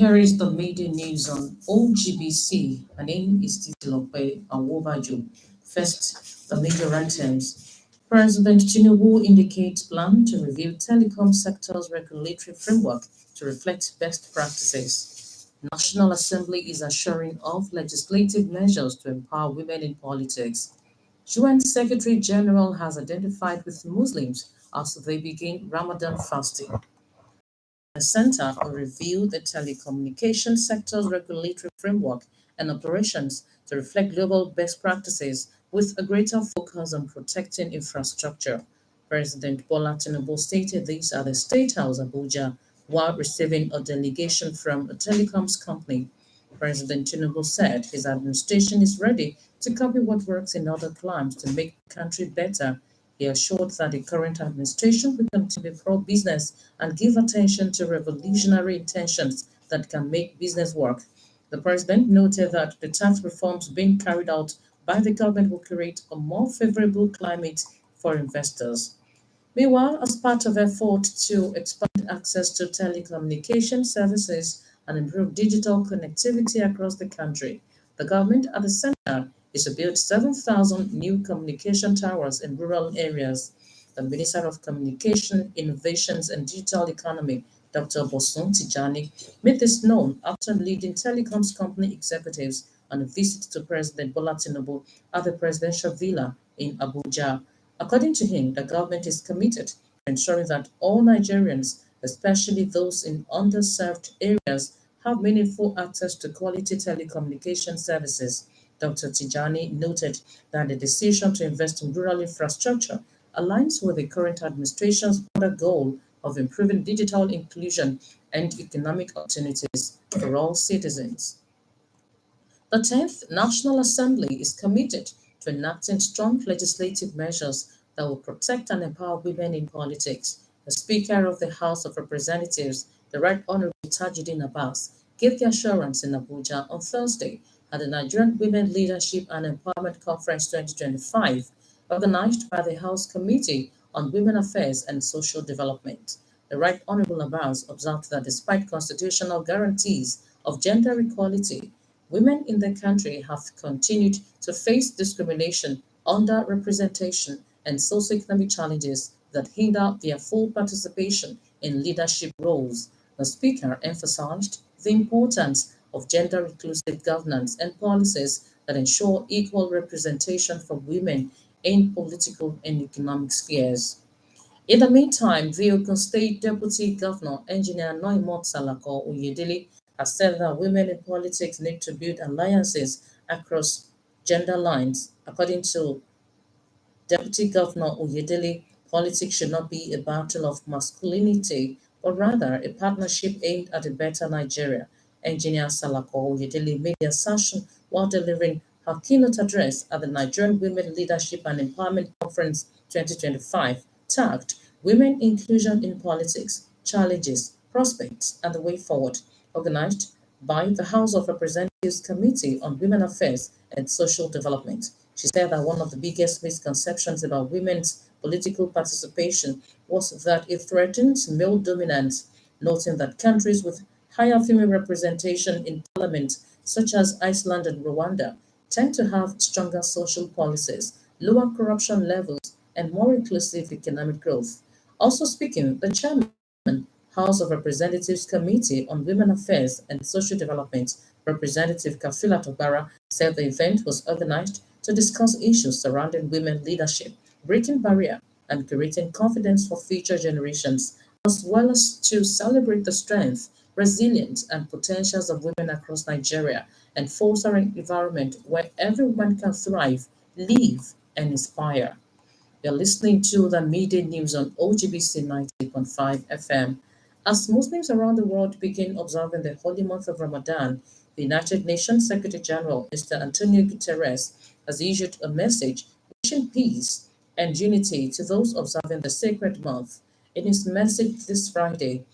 Here is the media news on OGBC. My name is Titilope Awobajo. First, the major items. President Tinubu indicates plan to review telecom sector's regulatory framework to reflect best practices. National Assembly is assuring of legislative measures to empower women in politics. UN Secretary General has identified with Muslims as they begin Ramadan fasting. The Center will review the telecommunications sector's regulatory framework and operations to reflect global best practices with a greater focus on protecting infrastructure. President Bola Tinubu stated this at the State House, Abuja, while receiving a delegation from a telecoms company. President Tinubu said his administration is ready to copy what works in other climes to make the country better. He assured that the current administration will continue to be pro-business and give attention to revolutionary intentions that can make business work. The president noted that the tax reforms being carried out by the government will create a more favorable climate for investors. Meanwhile, as part of effort to expand access to telecommunication services and improve digital connectivity across the country, the government at the center is to build 7,000 new communication towers in rural areas. The Minister of Communication, Innovations and Digital Economy, Dr. Bosun Tijani, made this known after leading telecoms company executives on a visit to President Bola Tinubu at the presidential villa in Abuja. According to him, the government is committed to ensuring that all Nigerians, especially those in underserved areas, have meaningful access to quality telecommunication services. Dr. Tijani noted that the decision to invest in rural infrastructure aligns with the current administration's broader goal of improving digital inclusion and economic opportunities for all citizens. The 10th National Assembly is committed to enacting strong legislative measures that will protect and empower women in politics. The Speaker of the House of Representatives, the Right Honorable Tajuddin Abbas, gave the assurance in Abuja on Thursday at the Nigerian Women Leadership and Empowerment Conference 2025, organized by the House Committee on Women Affairs and Social Development. The Right Honorable Abbas observed that despite constitutional guarantees of gender equality, women in the country have continued to face discrimination, underrepresentation, and socioeconomic challenges that hinder their full participation in leadership roles. The Speaker emphasized the importance of gender inclusive governance and policies that ensure equal representation for women in political and economic spheres. In the meantime, the Ogun State Deputy Governor, Engineer Noimot Salako Oyedele, has said that women in politics need to build alliances across gender lines. According to Deputy Governor Oyedele, politics should not be a battle of masculinity, but rather a partnership aimed at a better Nigeria. Engineer Salako Oyedele made the assertion while delivering her keynote address at the Nigerian Women Leadership and Empowerment Conference 2025, tagged Women Inclusion in Politics, Challenges, Prospects, and the Way Forward, organized by the House of Representatives Committee on Women Affairs and Social Development. She said that one of the biggest misconceptions about women's political participation was that it threatens male dominance, noting that countries with higher female representation in parliament, such as Iceland and Rwanda, tend to have stronger social policies, lower corruption levels, and more inclusive economic growth. Also speaking, the chairman House of Representatives Committee on Women Affairs and Social Development, Representative Kafila Tobara, said the event was organized to discuss issues surrounding women leadership, breaking barrier, and creating confidence for future generations, as well as to celebrate the strength, resilience, and potentials of women across Nigeria and foster an environment where everyone can thrive, live, and inspire. You're listening to the media news on OGBC 90.5 FM. As Muslims around the world begin observing the holy month of Ramadan, the United Nations Secretary General, Mr. Antonio Guterres, has issued a message wishing peace and unity to those observing the sacred month. In his message this Friday,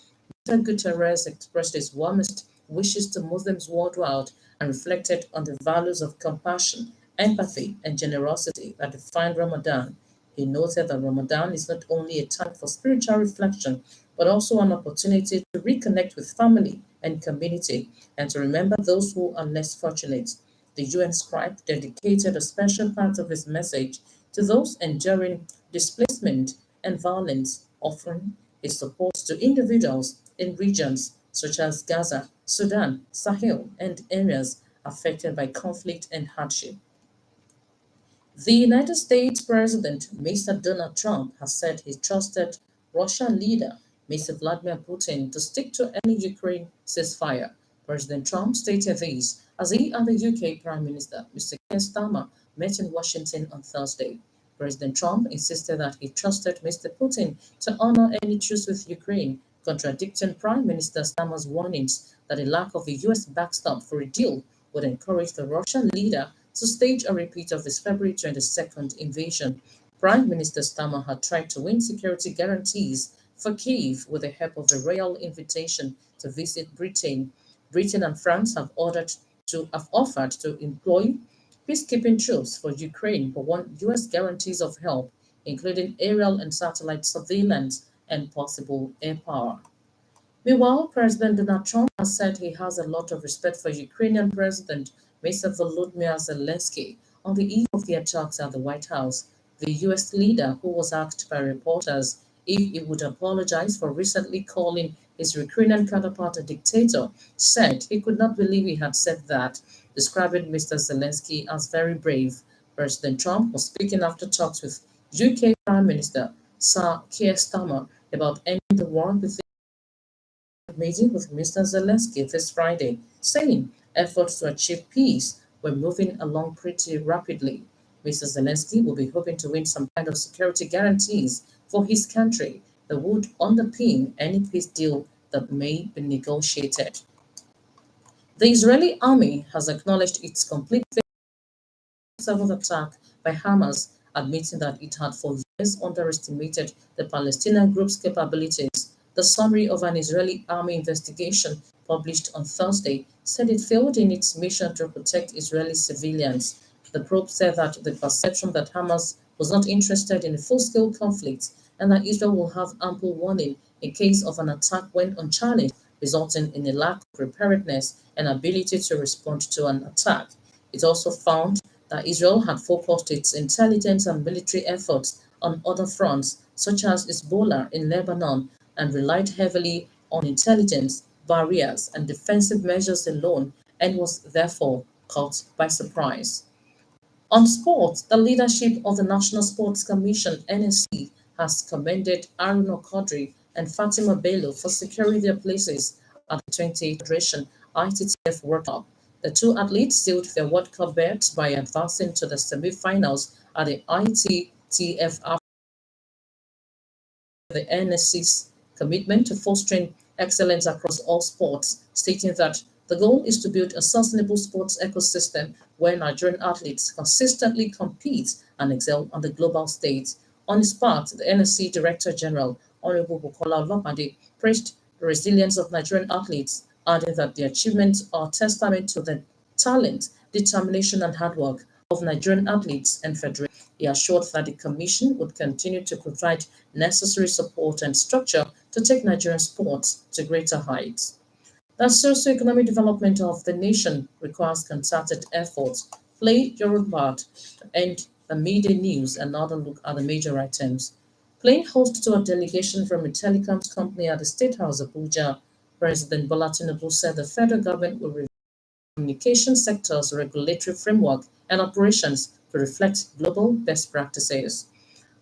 Mr. Guterres expressed his warmest wishes to Muslims worldwide and reflected on the values of compassion, empathy, and generosity that define Ramadan. He noted that Ramadan is not only a time for spiritual reflection, but also an opportunity to reconnect with family, and community, and to remember those who are less fortunate. The UN scribe dedicated a special part of his message to those enduring displacement and violence, offering his support to individuals in regions such as Gaza, Sudan, Sahel, and areas affected by conflict and hardship. The United States President, Mr. Donald Trump, has said he trusted Russian leader, Mr. Vladimir Putin, to stick to any Ukraine ceasefire. President Trump stated this as he and the UK Prime Minister, Mr. Keir Starmer, met in Washington on Thursday. President Trump insisted that he trusted Mr. Putin to honor any truce with Ukraine, contradicting Prime Minister Starmer's warnings that a lack of a US backstop for a deal would encourage the Russian leader to stage a repeat of his February 22nd invasion. Prime Minister Starmer had tried to win security guarantees for Kyiv with the help of a royal invitation to visit Britain. Britain and France have offered to employ peacekeeping troops for Ukraine but want US guarantees of help, including aerial and satellite surveillance and possible air power. Meanwhile, President Donald Trump has said he has a lot of respect for Ukrainian President Mr. Volodymyr Zelensky on the eve of the attacks at the White House. The U.S. leader, who was asked by reporters if he would apologize for recently calling his Ukrainian counterpart a dictator, said he could not believe he had said that, describing Mr. Zelensky as very brave. President Trump was speaking after talks with UK Prime Minister Sir Keir Starmer about ending the war with meeting with Mr. Zelensky this Friday, saying efforts to achieve peace were moving along pretty rapidly. Mr. Zelensky will be hoping to win some kind of security guarantees for his country that would underpin any peace deal that may be negotiated. The Israeli army has acknowledged its complete seventh attack by Hamas, admitting that it had for years underestimated the Palestinian group's capabilities. The summary of an Israeli army investigation published on Thursday said it failed in its mission to protect Israeli civilians. The probe said that the perception that Hamas was not interested in a full-scale conflict and that Israel will have ample warning in case of an attack went unchallenged, resulting in a lack of preparedness and ability to respond to an attack. It also found that Israel had focused its intelligence and military efforts on other fronts, such as Hezbollah in Lebanon, and relied heavily on intelligence, barriers, and defensive measures alone, and was therefore caught by surprise. On sports, the leadership of the National Sports Commission (NSC) has commended Haruna Quadri and Fatima Bello for securing their places at the 20th Federation ITTF World Cup. The two athletes sealed their World Cup berths by advancing to the semi-finals at the ITTF after the NSC's commitment to fostering excellence across all sports, stating that the goal is to build a sustainable sports ecosystem where Nigerian athletes consistently compete and excel on the global stage. On his part, the NSC Director General, Honorable Bukola Olopade, praised the resilience of Nigerian athletes, adding that the achievements are testament to the talent, determination, and hard work of Nigerian athletes and federations. He assured that the Commission would continue to provide necessary support and structure to take Nigerian sports to greater heights. The socio-economic development of the nation requires concerted efforts. Play your part to end the media news and another look at the major items. Playing host to a delegation from a telecoms company at the State House Abuja, President Bola Tinubu said the federal government will review the communication sector's regulatory framework and operations to reflect global best practices.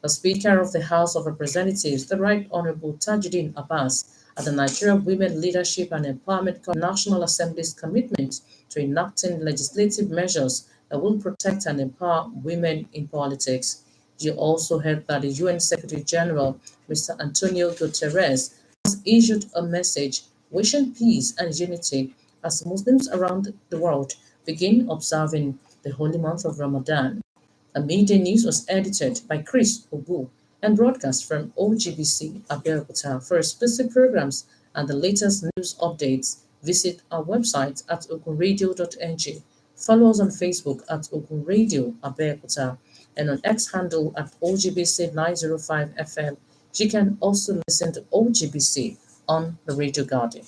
The Speaker of the House of Representatives, the Right Honorable Tajuddin Abbas, at the Nigeria Women Leadership and Empowerment National Assembly's commitment to enacting legislative measures that will protect and empower women in politics. You also heard that the UN Secretary General, Mr. Antonio Guterres, has issued a message wishing peace and unity as Muslims around the world begin observing the holy month of Ramadan. The media news was edited by Chris Obu and broadcast from OGBC Abeokuta. For exclusive programs and the latest news updates, visit our website at ogunradio.ng. Follow us on Facebook at Ogun Radio Abeokuta and on X handle at OGBC 905 FM. You can also listen to OGBC on the Radio Garden.